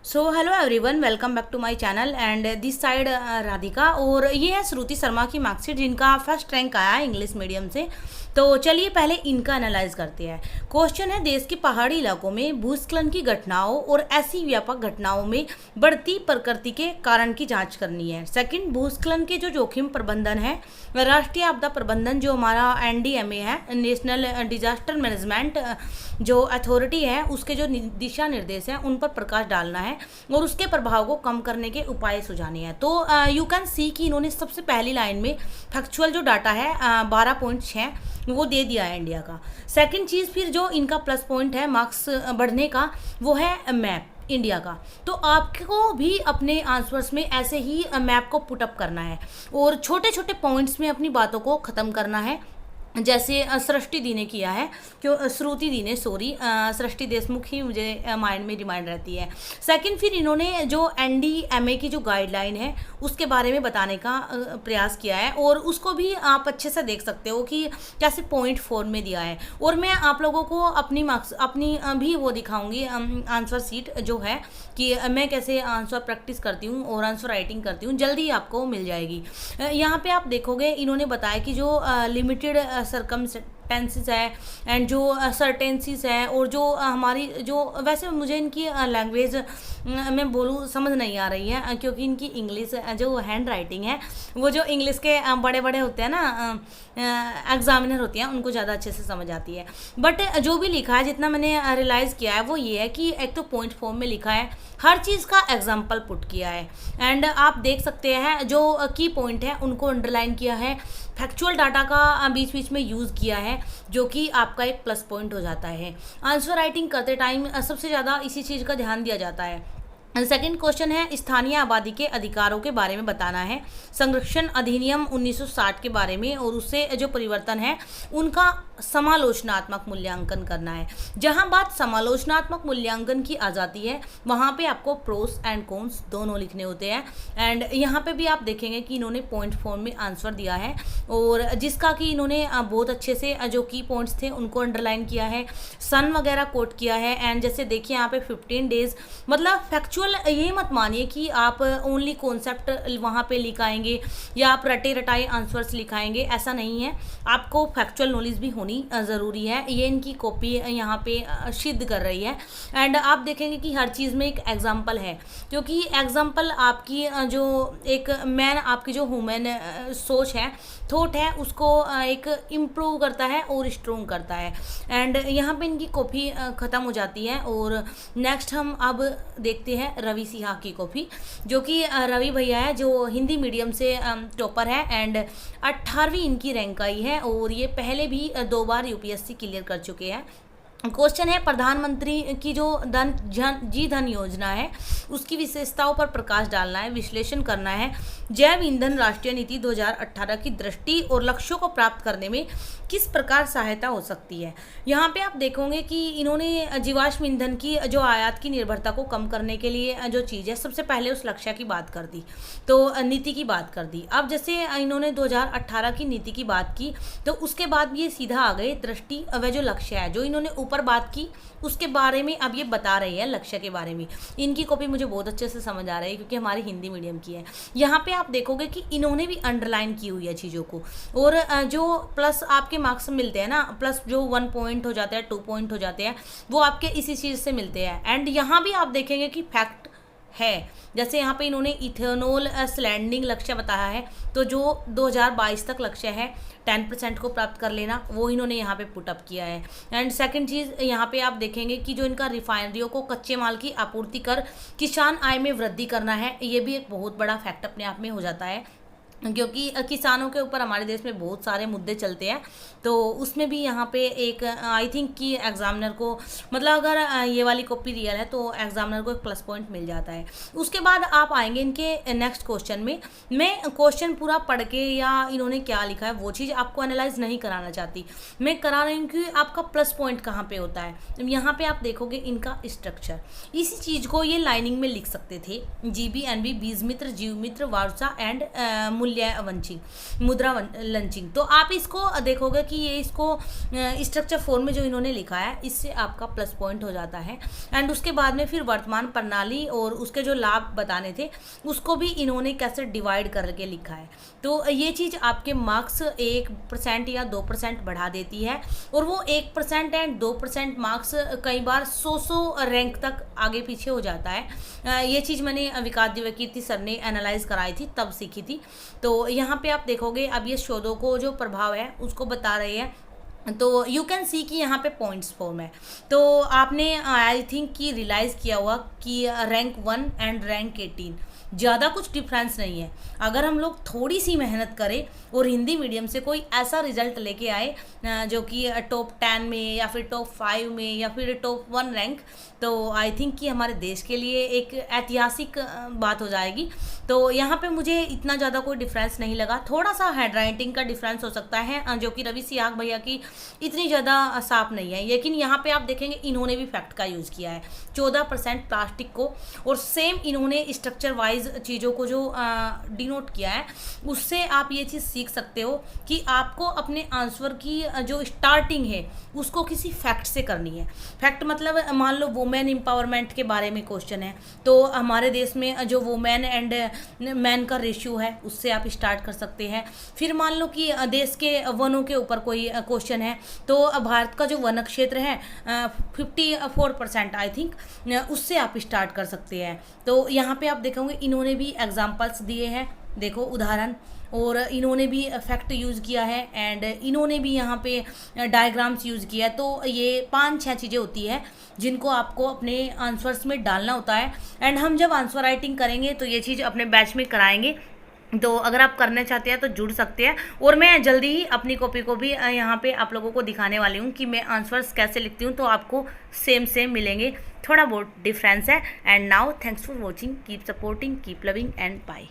So hello everyone, welcome back to my channel and this side Radhika. और ये है श्रुति शर्मा की मार्कशीट जिनका फर्स्ट रैंक आया है इंग्लिश मीडियम से। तो चलिए पहले इनका एनालाइज करते हैं। क्वेश्चन है, देश के पहाड़ी इलाकों में भूस्खलन की घटनाओं और ऐसी व्यापक घटनाओं में बढ़ती प्रकृति के कारण की जांच करनी है। सेकंड, भूस्खलन के जो जोखिम प्रबंधन है, राष्ट्रीय आपदा प्रबंधन जो हमारा एनडीएमए है, नेशनल डिजास्टर मैनेजमेंट जो अथॉरिटी है, उसके जो दिशा निर्देश हैं उन पर प्रकाश डालना है और उसके प्रभाव को कम करने के उपाय सुझाने हैं। तो यू कैन सी कि इन्होंने सबसे पहली लाइन में फैक्चुअल जो डाटा है 12.6 वो दे दिया है इंडिया का। सेकंड चीज़, फिर जो इनका प्लस पॉइंट है मार्क्स बढ़ने का, वो है मैप इंडिया का। तो आपको भी अपने आंसर्स में ऐसे ही मैप को पुटअप करना है और छोटे छोटे पॉइंट्स में अपनी बातों को ख़त्म करना है। जैसे सृष्टि दी ने किया है, क्यों श्रुति दी ने, सॉरी, सृष्टि देशमुख ही मुझे माइंड में रिमाइंड रहती है। सेकंड, फिर इन्होंने जो एनडीएमए की जो गाइडलाइन है उसके बारे में बताने का प्रयास किया है और उसको भी आप अच्छे से देख सकते हो कि कैसे पॉइंट फॉर्म में दिया है। और मैं आप लोगों को अपनी मार्क्स अपनी भी वो दिखाऊंगी आंसर सीट जो है कि मैं कैसे आंसर प्रैक्टिस करती हूँ और आंसर राइटिंग करती हूँ, जल्दी आपको मिल जाएगी। यहाँ पे आप देखोगे इन्होंने बताया कि जो लिमिटेड सर्कमस्टेंसेस है एंड जो सर्टेंसीज है और जो हमारी जो, वैसे मुझे इनकी लैंग्वेज मैं बोलूँ समझ नहीं आ रही है क्योंकि इनकी इंग्लिश जो हैंड राइटिंग है वो जो इंग्लिश के बड़े बड़े होते हैं ना, एग्जामिनर होते हैं, उनको ज़्यादा अच्छे से समझ आती है। बट जो भी लिखा है, जितना मैंने रियलाइज़ किया है वो ये है कि एक तो पॉइंट फॉर्म में लिखा है, हर चीज़ का एग्जाम्पल पुट किया है एंड आप देख सकते हैं जो की पॉइंट है उनको अंडरलाइन किया है। फैक्चुअल डाटा का बीच बीच में यूज़ किया है जो कि आपका एक प्लस पॉइंट हो जाता है। आंसर राइटिंग करते टाइम सबसे ज़्यादा इसी चीज़ का ध्यान दिया जाता है। सेकंड क्वेश्चन है, स्थानीय आबादी के अधिकारों के बारे में बताना है। संरक्षण अधिनियम 1960 के बारे में और उससे जो परिवर्तन है उनका समालोचनात्मक मूल्यांकन करना है। जहां बात समालोचनात्मक मूल्यांकन की आ जाती है वहां पे आपको प्रोस एंड कॉन्स दोनों लिखने होते हैं एंड यहाँ पे भी आप देखेंगे कि इन्होंने पॉइंट फॉर्म में आंसर दिया है और जिसका कि इन्होंने बहुत अच्छे से जो की पॉइंट्स थे उनको अंडरलाइन किया है, सन वगैरह कोट किया है। एंड जैसे देखिए यहाँ पे 15 डेज, मतलब फैक्चुअल ये मत मानिए कि आप ओनली कॉन्सेप्ट वहाँ पे लिखाएंगे या आप रटे रटाए आंसर्स लिखाएंगे, ऐसा नहीं है। आपको फैक्चुअल नॉलेज भी होनी ज़रूरी है, ये इनकी कॉपी यहाँ पे सिद्ध कर रही है। एंड आप देखेंगे कि हर चीज़ में एक एग्जाम्पल है क्योंकि एग्जाम्पल आपकी जो एक मैन, आपकी जो ह्यूमन सोच है, थॉट है, उसको एक इम्प्रूव करता है और स्ट्रोंग करता है। एंड यहाँ पे इनकी कॉपी ख़त्म हो जाती है और नेक्स्ट हम अब देखते हैं रवि सिन्हा की कॉपी, जो कि रवि भैया है जो हिंदी मीडियम से टॉपर है एंड 18वीं इनकी रैंक आई है और ये पहले भी 2 बार यूपीएससी क्लियर कर चुके हैं। क्वेश्चन है, प्रधानमंत्री की जो जी धन योजना है उसकी विशेषताओं पर प्रकाश डालना है, विश्लेषण करना है। जैव ईंधन राष्ट्रीय नीति 2018 की दृष्टि और लक्ष्यों को प्राप्त करने में किस प्रकार सहायता हो सकती है। यहाँ पे आप देखोगे कि इन्होंने जीवाश्म ईंधन की जो आयात की निर्भरता को कम करने के लिए जो चीज़ है, सबसे पहले उस लक्ष्य की बात कर दी, तो नीति की बात कर दी। अब जैसे इन्होंने 2018 की नीति की बात की तो उसके बाद ये सीधा आ गए दृष्टि व जो लक्ष्य है, जो इन्होंने ऊपर बात की उसके बारे में अब ये बता रही है लक्ष्य के बारे में। इनकी कॉपी मुझे बहुत अच्छे से समझ आ रही है क्योंकि हमारी हिंदी मीडियम की है। यहाँ पे आप देखोगे कि इन्होंने भी अंडरलाइन की हुई है चीज़ों को और जो प्लस आपके मार्क्स मिलते हैं ना, प्लस जो 1 पॉइंट हो जाते हैं, 2 पॉइंट हो जाते हैं, वो आपके इसी चीज़ से मिलते हैं। एंड यहाँ भी आप देखेंगे कि फैक्ट है, जैसे यहाँ पे इन्होंने इथेनॉल स्लैंडिंग लक्ष्य बताया है, तो जो 2022 तक लक्ष्य है 10% को प्राप्त कर लेना, वो इन्होंने यहाँ पे पुटअप किया है। एंड सेकंड चीज़ यहाँ पे आप देखेंगे कि जो इनका रिफाइनरियों को कच्चे माल की आपूर्ति कर किसान आय में वृद्धि करना है, ये भी एक बहुत बड़ा फैक्ट अपने आप में हो जाता है क्योंकि किसानों के ऊपर हमारे देश में बहुत सारे मुद्दे चलते हैं। तो उसमें भी यहाँ पे एक आई थिंक कि एग्जामिनर को, मतलब अगर ये वाली कॉपी रियल है तो एग्जामिनर को एक प्लस पॉइंट मिल जाता है। उसके बाद आप आएंगे इनके नेक्स्ट क्वेश्चन में। मैं क्वेश्चन पूरा पढ़ के या इन्होंने क्या लिखा है वो चीज़ आपको एनालाइज नहीं कराना चाहती, मैं करा रही हूँ कि आपका प्लस पॉइंट कहाँ पर होता है। यहाँ पर आप देखोगे इनका स्ट्रक्चर, इसी चीज़ को ये लाइनिंग में लिख सकते थे, जीबी, एनबी, बीज मित्र, जीव मित्र, वार्सा एंड मुद्रा लंचिंग। तो आप इसको देखोगे कि ये इसको स्ट्रक्चर फॉर्म में जो इन्होंने लिखा है इससे आपका प्लस पॉइंट हो जाता है। एंड उसके बाद में फिर वर्तमान प्रणाली और उसके जो लाभ बताने थे उसको भी इन्होंने कैसे डिवाइड करके लिखा है। तो ये चीज़ आपके मार्क्स 1% या 2% बढ़ा देती है, और वो 1% एंड 2% मार्क्स कई बार 100 रैंक तक आगे पीछे हो जाता है। ये चीज़ मैंने विकास दिव्यकीर्ति सर ने एनालाइज कराई थी तब सीखी थी। तो यहाँ पे आप देखोगे अब ये शोधों को जो प्रभाव है उसको बता रहे हैं। तो यू कैन सी कि यहाँ पे पॉइंट्स फॉर्म है। तो आपने आई थिंक कि रियलाइज़ किया हुआ कि रैंक 1 एंड रैंक 18 ज़्यादा कुछ डिफरेंस नहीं है। अगर हम लोग थोड़ी सी मेहनत करें और हिंदी मीडियम से कोई ऐसा रिजल्ट लेके आए जो कि टॉप 10 में या फिर टॉप 5 में या फिर टॉप 1 रैंक, तो आई थिंक कि हमारे देश के लिए एक ऐतिहासिक बात हो जाएगी। तो यहाँ पे मुझे इतना ज़्यादा कोई डिफरेंस नहीं लगा। थोड़ा सा हैंड राइटिंग का डिफरेंस हो सकता है जो कि रवि सियाग भैया की इतनी ज़्यादा साफ नहीं है, लेकिन यहाँ पे आप देखेंगे इन्होंने भी फैक्ट का यूज़ किया है 14% प्लास्टिक को, और सेम इन्होंने स्ट्रक्चर वाइज चीज़ों को जो डिनोट किया है उससे आप ये चीज़ सीख सकते हो कि आपको अपने आंसर की जो स्टार्टिंग है उसको किसी फैक्ट से करनी है। फैक्ट मतलब मान लो वुमेन एम्पावरमेंट के बारे में क्वेश्चन है, तो हमारे देश में जो वुमेन एंड मैन का रेशियो है उससे आप स्टार्ट कर सकते हैं। फिर मान लो कि देश के वनों के ऊपर कोई क्वेश्चन है, तो भारत का जो वन क्षेत्र है 54% आई थिंक, उससे आप स्टार्ट कर सकते हैं। तो यहाँ पे आप देखोगे इन्होंने भी एग्जाम्पल्स दिए हैं, देखो उदाहरण, और इन्होंने भी फैक्ट यूज़ किया है एंड इन्होंने भी यहाँ पे डायग्राम्स यूज़ किया है। तो ये 5-6 चीज़ें होती है जिनको आपको अपने आंसर्स में डालना होता है। एंड हम जब आंसर राइटिंग करेंगे तो ये चीज़ अपने बैच में कराएंगे, तो अगर आप करना चाहते हैं तो जुड़ सकते हैं। और मैं जल्दी ही अपनी कॉपी को भी यहाँ पे आप लोगों को दिखाने वाली हूँ कि मैं आंसर्स कैसे लिखती हूँ, तो आपको सेम मिलेंगे, थोड़ा बहुत डिफरेंस है। And now thanks for watching, keep supporting, keep loving and bye.